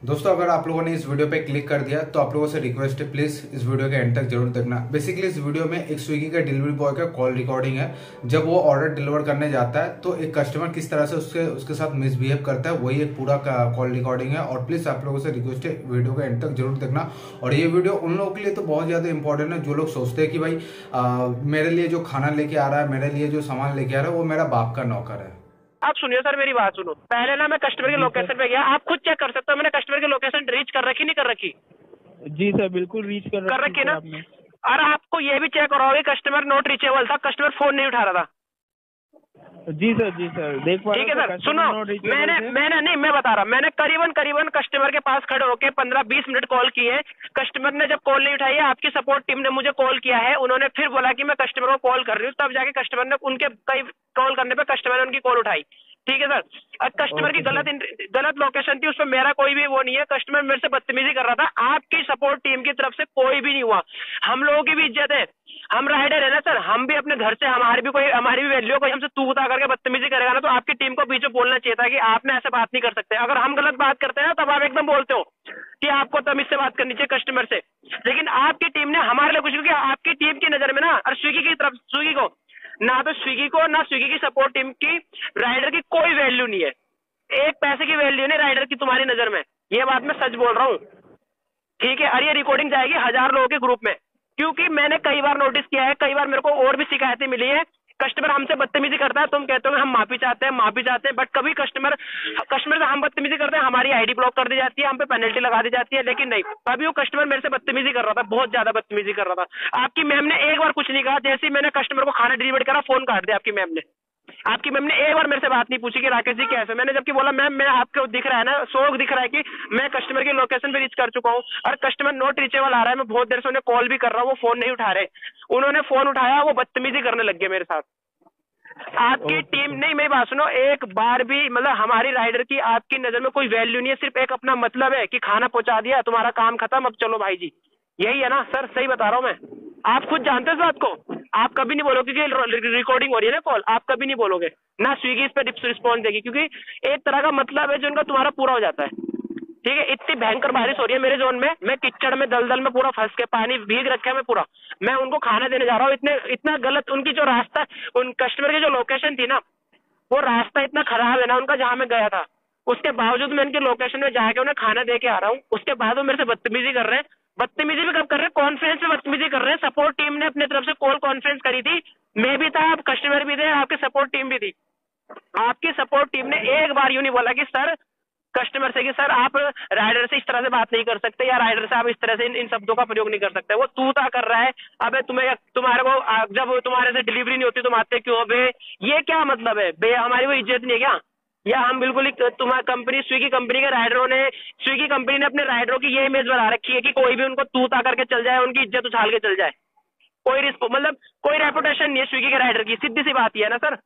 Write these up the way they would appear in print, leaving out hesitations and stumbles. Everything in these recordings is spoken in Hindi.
दोस्तों अगर आप लोगों ने इस वीडियो पे क्लिक कर दिया तो आप लोगों से रिक्वेस्ट है, प्लीज इस वीडियो के एंड तक जरूर देखना। बेसिकली इस वीडियो में एक स्विगी का डिलीवरी बॉय का कॉल रिकॉर्डिंग है। जब वो ऑर्डर डिलीवर करने जाता है तो एक कस्टमर किस तरह से उसके साथ मिसबिहेव करता है, वही एक पूरा कॉल रिकॉर्डिंग है। और प्लीज आप लोगों से रिक्वेस्ट है, वीडियो के एंड तक जरूर देखना। और ये वीडियो उन लोगों के लिए तो बहुत ज्यादा इंपॉर्टेंट है जो लोग सोचते हैं कि भाई मेरे लिए जो खाना लेके आ रहा है, मेरे लिए जो सामान लेके आ रहा है, वो मेरा बाप का नौकर है। आप सुनिए सर, मेरी बात सुनो। पहले ना मैं कस्टमर की लोकेशन पे गया, आप खुद चेक कर सकते हो मैंने कस्टमर की लोकेशन रीच कर रखी नहीं कर रखी। जी सर, बिल्कुल रीच कर रखी ना। आपने। और आपको ये भी चेक कराओगे कस्टमर नॉट रीचेबल था, कस्टमर फोन नहीं उठा रहा था। जी सर देख पा रहा हूं। ठीक है सर, सुनो, मैंने नहीं, मैं बता रहा, मैंने करीबन कस्टमर के पास खड़े होके 15-20 मिनट कॉल किए। कस्टमर ने जब कॉल नहीं उठाई है, आपकी सपोर्ट टीम ने मुझे कॉल किया है, उन्होंने फिर बोला कि मैं कस्टमर को कॉल कर रही हूँ, तब जाके कस्टमर ने उनके कई कॉल करने पे कस्टमर ने उनकी कॉल उठाई। ठीक है सर। अब कस्टमर की गलत लोकेशन थी, उसमें मेरा कोई भी वो नहीं है। कस्टमर मेरे से बदतमीजी कर रहा था, आपकी सपोर्ट टीम की तरफ से कोई भी नहीं हुआ। हम लोगों की भी इज्जत है, हम राइडर है ना सर, हम भी अपने घर से हमारी भी वैल्यू, कोई हमसे तू उता करके बदतमीजी करेगा ना तो आपकी टीम को बीच में बोलना चाहिए था कि आपने ऐसे बात नहीं कर सकते। अगर हम गलत बात करते हैं ना तब आप एकदम बोलते हो कि आपको तमीज से बात करनी चाहिए कस्टमर से। लेकिन आपकी टीम ने हमारे लिए कुछ नहीं किया। आपकी टीम की नजर में ना, और स्विगी की तरफ, स्विगी को ना स्विगी की सपोर्ट टीम की, राइडर की कोई वैल्यू नहीं है। एक पैसे की वैल्यू नहीं राइडर की तुम्हारी नजर में, ये बात मैं सच बोल रहा हूँ। ठीक है, और ये रिकॉर्डिंग जाएगी 1000 लोगों के ग्रुप में, क्योंकि मैंने कई बार नोटिस किया है, कई बार मेरे को और भी शिकायतें मिली है। कस्टमर हमसे बदतमीजी करता है, तुम कहते हो हम माफी चाहते हैं, बट कभी कस्टमर से हम बदतमीजी करते हैं, हमारी आईडी ब्लॉक कर दी जाती है, हम पे पेनल्टी लगा दी जाती है। लेकिन नहीं, अभी वो कस्टमर मेरे से बदतमीजी कर रहा था, बहुत ज्यादा बदतमीजी कर रहा था। आपकी मैम ने एक बार कुछ नहीं कहा, जैसे ही मैंने कस्टमर को खाना डिलीवर करा, फोन काट दिया आपकी मैम ने। आपकी मैम ने एक बार मेरे से बात नहीं पूछी कि राकेश जी कैसे। मैंने जबकि बोला मैम, मैं आपको दिख रहा है ना, शौक दिख रहा है कि मैं कस्टमर की लोकेशन पे रीच कर चुका हूँ और कस्टमर नॉट रीचेबल आ रहा है, मैं बहुत देर से उन्हें कॉल भी कर रहा हूँ, वो फोन नहीं उठा रहे। उन्होंने फोन उठाया, वो बदतमीजी करने लग गए मेरे साथ। आपकी टीम नहीं, मेरी बात सुनो, एक बार भी मतलब हमारी राइडर की आपकी नजर में कोई वैल्यू नहीं है, सिर्फ एक अपना मतलब है कि खाना पहुंचा दिया, तुम्हारा काम खत्म, अब चलो भाई जी, यही है ना सर? सही बता रहा हूँ मैं, आप खुद जानते हो इस बात को। आप कभी नहीं बोलोगे कि रिकॉर्डिंग हो रही है ना कॉल, आप कभी नहीं बोलोगे ना, स्विगी इस पर रिस्पॉन्स देगी, क्योंकि एक तरह का मतलब है जो उनका तुम्हारा पूरा हो जाता है। ठीक है, इतनी भयंकर बारिश हो रही है मेरे जोन में, मैं कीचड़ में दलदल में पूरा फंस के, पानी भीग रखा है मैं पूरा, मैं उनको खाना देने जा रहा हूँ। इतना गलत उनकी जो रास्ता, उन कस्टमर की जो लोकेशन थी ना, वो रास्ता इतना खराब है ना उनका, जहाँ मैं गया था, उसके बावजूद मैं उनकी लोकेशन में जाके उन्हें खाना दे के आ रहा हूँ। उसके बाद वो मेरे से बदतमीजी कर रहे हैं। बदतमीजी भी कब कर रहे हैं? कॉन्फ्रेंस में बदतमीजी कर रहे हैं। सपोर्ट टीम ने अपनी तरफ से कॉल कॉन्फ्रेंस करी थी, मैं भी था, आप कस्टमर भी थे, आपकी सपोर्ट टीम भी थी। आपकी सपोर्ट टीम ने एक बार यूं नहीं बोला कि सर कस्टमर से कि सर आप राइडर से इस तरह से बात नहीं कर सकते, या राइडर से आप इस तरह से इन शब्दों का प्रयोग नहीं कर सकते। वो तूता कर रहा है। अबे तुम्हारे को जब तुम्हारे से डिलीवरी नहीं होती तुम आते क्यों बे? ये क्या मतलब है बे? हमारी वो इज्जत नहीं है क्या? या हम बिल्कुल ही तुम्हारी कंपनी, स्विगी कंपनी के राइडरों ने, स्विगी कंपनी ने अपने राइडरों की ये इमेज बना रखी है कि कोई भी उनको तूता करके चल जाए, उनकी इज्जत उछाल के चल जाए, कोई मतलब कोई रेपुटेशन नहीं है स्विगी के राइडर की। सीधी सी बात ही है ना सर,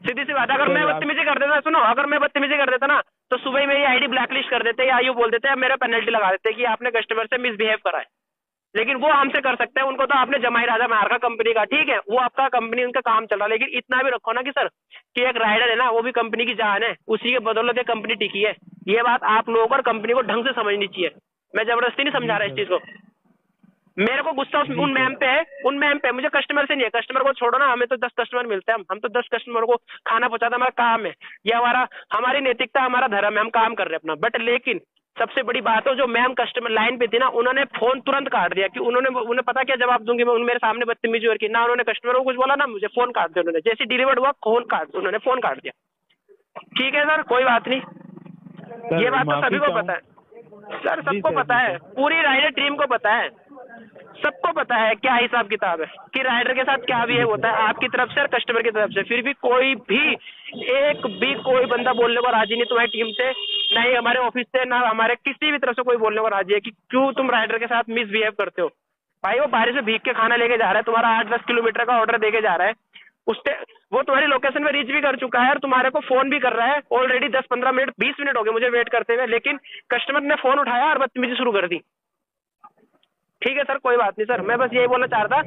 सीधी सी बात। अगर मैं बदतमीजी कर देता, सुनो, अगर मैं बदतमीजी कर देता ना तो सुबह ही मेरी आईडी ब्लैकलिस्ट कर देते, या यूं बोल देते, मेरा पेनल्टी लगा देते कि आपने कस्टमर से मिसबिहेव करा है। लेकिन वो हमसे कर सकते हैं, उनको तो आपने जमाई राजा मार का कंपनी का, ठीक है, वो आपका कंपनी उनका काम चल रहा है। लेकिन इतना भी रखो ना कि सर कि एक राइडर है ना, वो भी कंपनी की जान है, उसी के बदौलत कंपनी टिकी है। ये बात आप लोगों को और कंपनी को ढंग से समझनी चाहिए। मैं जबरदस्ती नहीं समझा रहा इस चीज को। मेरे को गुस्सा उन मैम पे है, मुझे कस्टमर से नहीं है। कस्टमर को छोड़ो ना, हमें तो 10 कस्टमर मिलते हैं, हम तो 10 कस्टमर को खाना पहुंचाता हमारा काम है, ये हमारी नैतिकता, हमारा धर्म है, हम काम कर रहे हैं अपना। बट लेकिन सबसे बड़ी बात है, जो मैम कस्टमर लाइन पे थी ना, उन्होंने फोन तुरंत काट दिया कि उन्हें पता क्या जवाब दूंगी मैं, मेरे सामने बदतमीजी और की ना, उन्होंने कस्टमर को कुछ बोला ना, मुझे फोन काट दिया उन्होंने। जैसे डिलीवर्ड हुआ उन्होंने फोन काट दिया। ठीक है सर, कोई बात नहीं, ये बात तो सभी को पता है सर, सबको पता है, पूरी राइडर टीम को पता है, सबको पता है क्या हिसाब किताब है कि राइडर के साथ क्या बिहेव होता है आपकी तरफ से और कस्टमर की तरफ से। फिर भी कोई बंदा बोलने को राजी नहीं तुम्हारी टीम से, ना ही हमारे ऑफिस से, ना हमारे किसी भी तरफ से कोई बोलने को राजी है कि क्यों तुम राइडर के साथ मिसबिहेव करते हो। भाई वो बारिश में भीग के खाना लेके जा रहा है, तुम्हारा 8-10 किलोमीटर का ऑर्डर देके जा रहा है, उससे वो तुम्हारी लोकेशन में रीच भी कर चुका है और तुम्हारे को फोन भी कर रहा है। ऑलरेडी 10-15 मिनट 20 मिनट हो गए मुझे वेट करते हुए, लेकिन कस्टमर ने फोन उठाया और बदतमीजी शुरू कर दी। ठीक है सर, कोई बात नहीं सर, मैं बस यही बोलना चाह रहा था।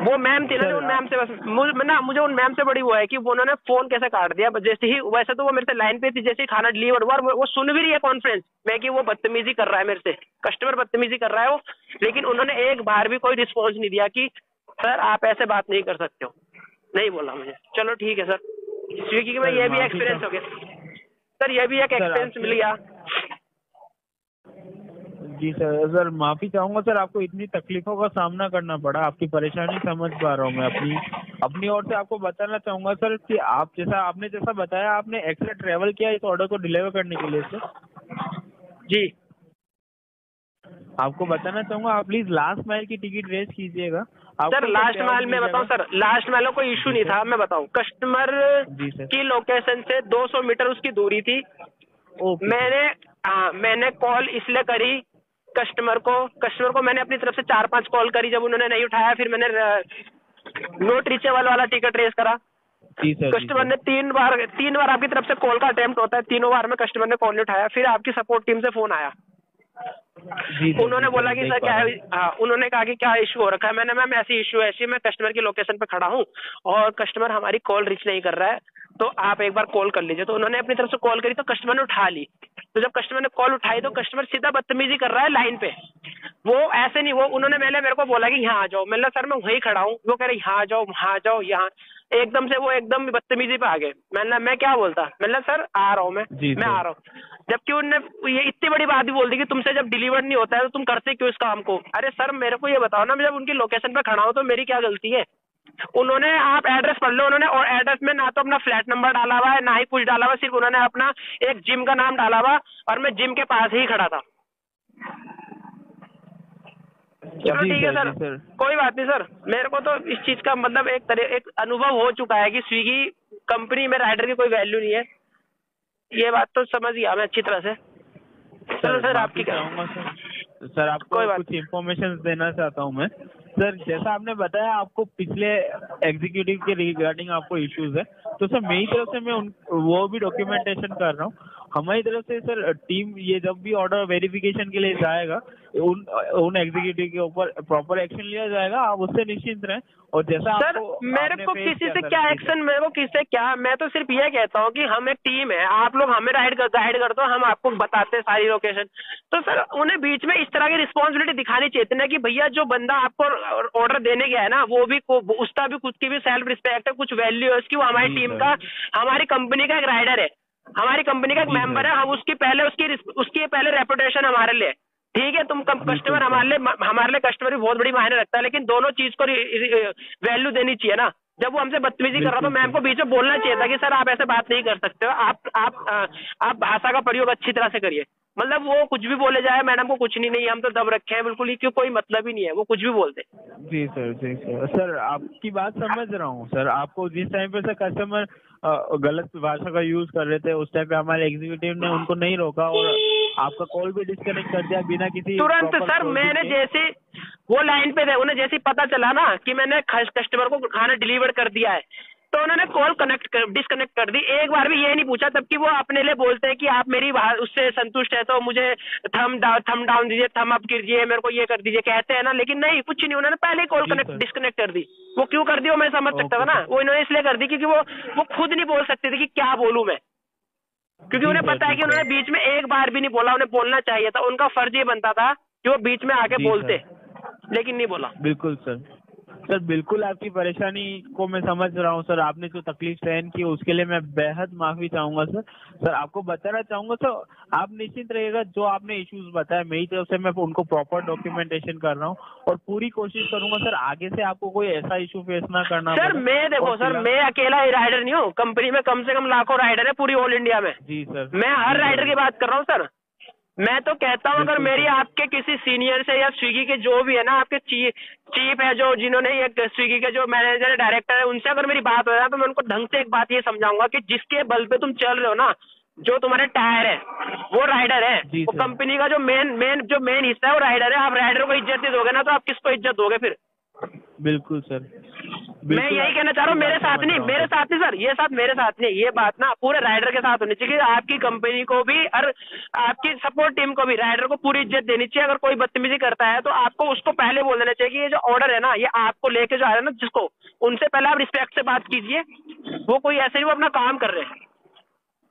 वो मैम थी ना, उन मैम से बस मुझे उन मैम से बड़ी वो है कि उन्होंने फोन कैसे काट दिया जैसे ही। वैसे तो वो मेरे से लाइन पे थी, जैसे ही खाना डिलीवर हुआ वो सुन भी रही है कॉन्फ्रेंस में कि वो बदतमीजी कर रहा है मेरे से, कस्टमर बदतमीजी कर रहा है वो, लेकिन उन्होंने एक बार भी कोई रिस्पॉन्स नहीं दिया कि सर आप ऐसे बात नहीं कर सकते हो, नहीं बोला मुझे। चलो ठीक है सर, स्विगी में ये भी एक्सपीरियंस हो गया सर, ये भी एक एक्सपीरियंस मिल गया। जी सर, सर माफी चाहूंगा सर, आपको इतनी तकलीफों का सामना करना पड़ा, आपकी परेशानी समझ पा रहा हूँ मैं। अपनी ओर से आपको बताना चाहूंगा सर कि आपने जैसा बताया, आपने एक्स्ट्रा ट्रेवल किया इस ऑर्डर को डिलीवर करने के लिए सर। जी आपको बताना चाहूंगा, आप प्लीज लास्ट माइल की टिकट रेस कीजिएगा। सर लास्ट माइल में बताऊं सर, लास्ट माइल में कोई इशू नहीं था, मैं बताऊं कस्टमर की लोकेशन से 200 मीटर उसकी दूरी थी। मैंने कॉल इसलिए करी कस्टमर को मैंने अपनी तरफ से 4-5 कॉल करी, जब उन्होंने नहीं उठाया फिर मैंने नोट रीचेबल वाला टिकट रेस करा। कस्टमर ने 3 बार आपकी तरफ से कॉल का अटेम्प्ट होता है, तीनों बार में कस्टमर ने कॉल नहीं उठाया। फिर आपकी सपोर्ट टीम से फोन आया, उन्होंने बोला कि सर क्या है, हाँ उन्होंने कहा कि क्या इशू हो रखा है। मैंने मैम ऐसी इशू ऐसी, मैं कस्टमर की लोकेशन पे खड़ा हूँ और कस्टमर हमारी कॉल रीच नहीं कर रहा है, तो आप एक बार कॉल कर लीजिए। तो उन्होंने अपनी तरफ से कॉल करी तो कस्टमर ने उठा ली। तो जब कस्टमर ने कॉल उठाई तो कस्टमर सीधा बदतमीजी कर रहा है लाइन पे, वो ऐसे नहीं, वो उन्होंने मेरे को बोला कि यहाँ आ जाओ। मैंने सर मैं वहीं खड़ा हूँ, वो कह रहे यहाँ आ जाओ वहाँ जाओ यहाँ, एकदम से वो एकदम बदतमीजी पे आ गए। मैं क्या बोलता, मैंने सर आ रहा हूँ मैं आ रहा हूँ, जबकि उन्होंने ये इतनी बड़ी बात भी बोल दी कि तुमसे जब डिलीवर नहीं होता है तो तुम करते क्यों इस काम को। अरे सर मेरे को ये बताओ ना, मैं जब उनकी लोकेशन पे खड़ा हूँ तो मेरी क्या गलती है। उन्होंने, आप एड्रेस पढ़ लो, उन्होंने और एड्रेस में ना तो अपना फ्लैट नंबर डाला हुआ है ना ही कुछ डाला हुआ है, सिर्फ उन्होंने अपना एक जिम का नाम डाला हुआ और मैं जिम के पास ही खड़ा था। चलो ठीक है सर, कोई बात नहीं सर, मेरे को तो इस चीज का मतलब एक अनुभव हो चुका है कि स्विगी कंपनी में राइडर की कोई वैल्यू नहीं है, ये बात तो समझ गया मैं अच्छी तरह से। चलो सर आपकी चाहूंगा सर आपको कुछ इन्फॉर्मेशन देना चाहता हूँ मैं सर। जैसा आपने बताया आपको पिछले एग्जीक्यूटिव के रिगार्डिंग आपको इश्यूज है, तो सर मेरी तरफ से मैं वो भी डॉक्यूमेंटेशन कर रहा हूँ। हमारी तरफ से सर टीम ये जब भी ऑर्डर वेरिफिकेशन के लिए जाएगा उन एग्जीक्यूटिव के ऊपर प्रॉपर एक्शन लिया जाएगा, आप उससे निश्चिंत रहें। और जैसा सर मेरे को किसी से क्या एक्शन, मेरे को किससे क्या, मैं तो सिर्फ ये कहता हूँ कि हम एक टीम है, आप लोग हमें गाइड करते हो, हम आपको बताते हैं सारी लोकेशन। तो सर उन्हें बीच में इस तरह की रिस्पॉन्सिबिलिटी दिखानी चाहिए ना कि भैया जो बंदा आपको ऑर्डर देने गया है ना, वो भी उसका भी खुद की भी सेल्फ रिस्पेक्ट है, कुछ वैल्यू है उसकी, वो हमारी टीम का, हमारी कंपनी का एक राइडर है, हमारी कंपनी का एक मेंबर है, हम उसकी पहले रेपुटेशन हमारे लिए ठीक है। तुम कस्टमर हमारे लिए कस्टमर भी बहुत बड़ी मायने रखता है, लेकिन दोनों चीज को वैल्यू देनी चाहिए ना। जब वो हमसे बदतमीजी कर रहा था, मैम को बीच में बोलना चाहिए था कि सर आप ऐसे बात नहीं कर सकते हो, आप भाषा का प्रयोग अच्छी तरह से करिए। मतलब वो कुछ भी बोले जाए, मैडम को कुछ नहीं हम तो दब रखे हैं बिल्कुल ही, क्यों कोई मतलब ही नहीं है, वो कुछ भी बोलते। जी सर सर आपकी बात समझ रहा हूँ सर। आपको जिस टाइम पे सर कस्टमर गलत भाषा का यूज कर रहे थे, उस टाइम पे हमारे एग्जीक्यूटिव ने उनको नहीं रोका और आपका कॉल भी डिस्कनेक्ट कर दिया बिना किसी तुरंत। सर मैंने जैसे वो लाइन पे थे, उन्हें जैसे पता चला ना कि मैंने कस्टमर को खाना डिलीवर कर दिया है, तो उन्होंने कॉल डिस्कनेक्ट कर दी। एक बार भी ये नहीं पूछा, तबकि वो अपने लिए बोलते हैं कि आप मेरी उससे संतुष्ट है तो मुझे थम डाउन दीजिए, थम अप कीजिए, मेरे को ये कर दीजिए, कहते हैं ना, लेकिन नहीं, कुछ नहीं, उन्होंने पहले ही कॉल डिस्कनेक्ट कर दी। वो क्यों कर दी वो मैं समझ सकता था ना, वो इन्होंने इसलिए कर दी क्योंकि वो खुद नहीं बोल सकते थे कि क्या बोलूं मैं, क्योंकि उन्हें पता है कि उन्होंने बीच में एक बार भी नहीं बोला, उन्हें बोलना चाहिए था, उनका फर्ज ये बनता था कि वो बीच में आके बोलते, लेकिन नहीं बोला। बिल्कुल सर बिल्कुल आपकी परेशानी को मैं समझ रहा हूँ सर। आपने जो तकलीफ सहन की उसके लिए मैं बेहद माफी चाहूंगा सर। आपको बताना चाहूंगा सर, आप निश्चिंत रहिएगा, जो आपने इश्यूज बताया मेरी तरफ से मैं उनको प्रॉपर डॉक्यूमेंटेशन कर रहा हूँ और पूरी कोशिश करूंगा सर आगे से आपको कोई ऐसा इशू फेस ना करना। सर मैं देखो सर, मैं अकेला ही राइडर नहीं हूँ, कंपनी में कम से कम लाखों राइडर है पूरी ऑल इंडिया में। जी सर, मैं हर राइडर की बात कर रहा हूँ सर। मैं तो कहता हूँ अगर मेरी आपके किसी सीनियर से या स्विगी के जो भी है ना, आपके चीफ है जो, जिन्होंने एक स्विगी के जो मैनेजर है, डायरेक्टर है, उनसे अगर मेरी बात हो जाए तो मैं उनको ढंग से एक बात ये समझाऊंगा कि जिसके बल पे तुम चल रहे हो ना, जो तुम्हारे टायर है वो राइडर है, वो कंपनी का जो मेन हिस्सा है वो राइडर है। आप राइडर को इज्जत नहीं दोगे ना तो आप किसको इज्जत दोगे फिर। बिल्कुल सर, मैं यही कहना चाह रहा हूँ, मेरे साथ नहीं सर, ये साथ मेरे साथ नहीं, ये बात ना पूरे राइडर के साथ होनी चाहिए। आपकी कंपनी को भी और आपकी सपोर्ट टीम को भी, राइडर को पूरी इज्जत देनी चाहिए। अगर कोई बदतमीजी करता है तो आपको उसको पहले बोल देना चाहिए कि ये जो ऑर्डर है ना, ये आपको लेके जो आ रहा है ना जिसको, उनसे पहले आप रिस्पेक्ट से बात कीजिए। वो कोई ऐसे नहीं, वो अपना काम कर रहे हैं।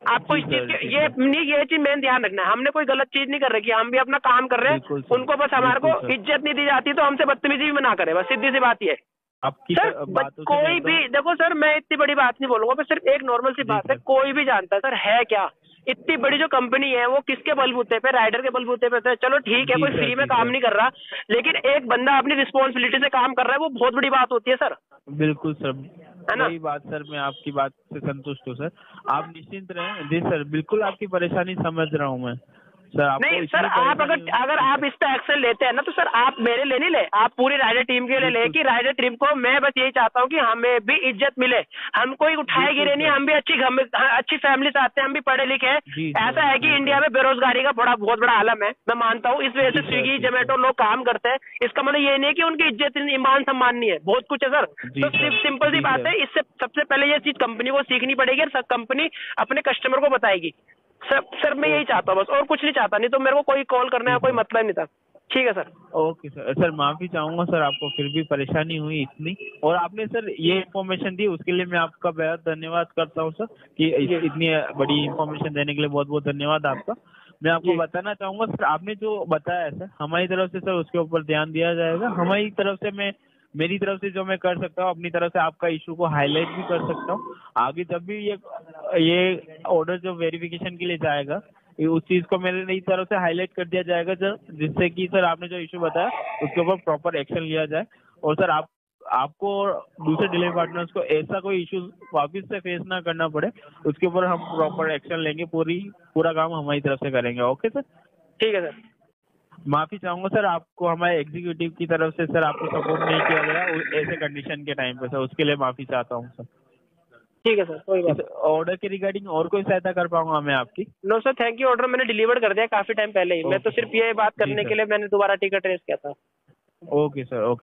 आपको इस चीज ये चीज मेन ध्यान रखना है। हमने कोई गलत चीज नहीं कर रही, हम भी अपना काम कर रहे हैं। उनको बस हमारे को इज्जत नहीं दी जाती तो हमसे बदतमीजी भी ना करे, बस सीधी सी बात ये। सर कोई भी देखो सर, मैं इतनी बड़ी बात नहीं बोलूंगा, बस सिर्फ एक नॉर्मल सी बात है, कोई भी जानता है सर है क्या, इतनी बड़ी जो कंपनी है वो किसके बलबूते पे, राइडर के बलबूते पे है। चलो ठीक है, कोई फ्री में काम नहीं कर रहा, लेकिन एक बंदा अपनी रिस्पॉन्सिबिलिटी से काम कर रहा है, वो बहुत बड़ी बात होती है सर। बिल्कुल सर, है ना? वही बात सर, मैं आपकी बात से संतुष्ट हूँ सर, आप निश्चिंत रहें। जी सर, बिल्कुल आपकी परेशानी समझ रहा हूँ मैं सर। नहीं सर, आप अगर आप इस पे एक्शन लेते हैं ना, तो सर आप मेरे लिए नहीं ले, आप पूरी राइडर टीम के लिए ले, कि राइडर टीम को मैं बस यही चाहता हूँ कि हमें भी इज्जत मिले, हम कोई उठाए गिरे नहीं, हम भी अच्छी फैमिली से आते हैं, हम भी पढ़े लिखे हैं। ऐसा है कि इंडिया में बेरोजगारी का बहुत बड़ा आलम है, मैं मानता हूँ, इस वजह से स्विगी जोमेटो लोग काम करते हैं। इसका मतलब ये नहीं कि उनकी इज्जत ईमान सम्मान नहीं है, बहुत कुछ है सर। तो सिर्फ सिंपल सी बात है, इससे सबसे पहले ये चीज कंपनी को सीखनी पड़ेगी और कंपनी अपने कस्टमर को बताएगी। सर मैं यही चाहता हूँ बस, और कुछ नहीं चाहता, नहीं तो मेरे को कोई कॉल करने का कोई मतलब नहीं था। ठीक है सर। Okay sir. सर माफी चाहूंगा सर, आपको फिर भी परेशानी हुई इतनी, और आपने सर ये इन्फॉर्मेशन दी उसके लिए मैं आपका बेहद धन्यवाद करता हूँ सर, कि इतनी बड़ी इन्फॉर्मेशन देने के लिए बहुत बहुत धन्यवाद आपका। मैं आपको बताना चाहूंगा सर, आपने जो बताया सर, हमारी तरफ से सर उसके ऊपर ध्यान दिया जाएगा। हमारी तरफ से मेरी तरफ से जो मैं कर सकता हूँ, अपनी तरफ से आपका इशू को हाईलाइट भी कर सकता हूँ। आगे जब भी ये ऑर्डर जो वेरिफिकेशन के लिए जाएगा, उस चीज को मेरी तरफ से हाईलाइट कर दिया जाएगा सर, जिससे कि सर आपने जो इशू बताया उसके ऊपर प्रॉपर एक्शन लिया जाए। और सर आपको और दूसरे डिलीवरी पार्टनर्स को ऐसा कोई इशू वापस से फेस ना करना पड़े, उसके ऊपर हम प्रॉपर एक्शन लेंगे, पूरा काम हमारी तरफ से करेंगे। Okay sir? ठीक है सर। माफी चाहूंगा सर, आपको हमारे एग्जीक्यूटिव की तरफ से सर आपको सपोर्ट नहीं किया गया ऐसे कंडीशन के टाइम पे सर, उसके लिए माफी चाहता हूँ सर। ठीक है सर, कोई बात। ऑर्डर के रिगार्डिंग और कोई सहायता कर पाऊंगा मैं आपकी? No sir, thank you. Order मैंने डिलीवर कर दिया काफी टाइम पहले ही। मैं तो सिर्फ ये बात करने के लिए मैंने दोबारा टिकट रेस किया था। Okay sir, okay.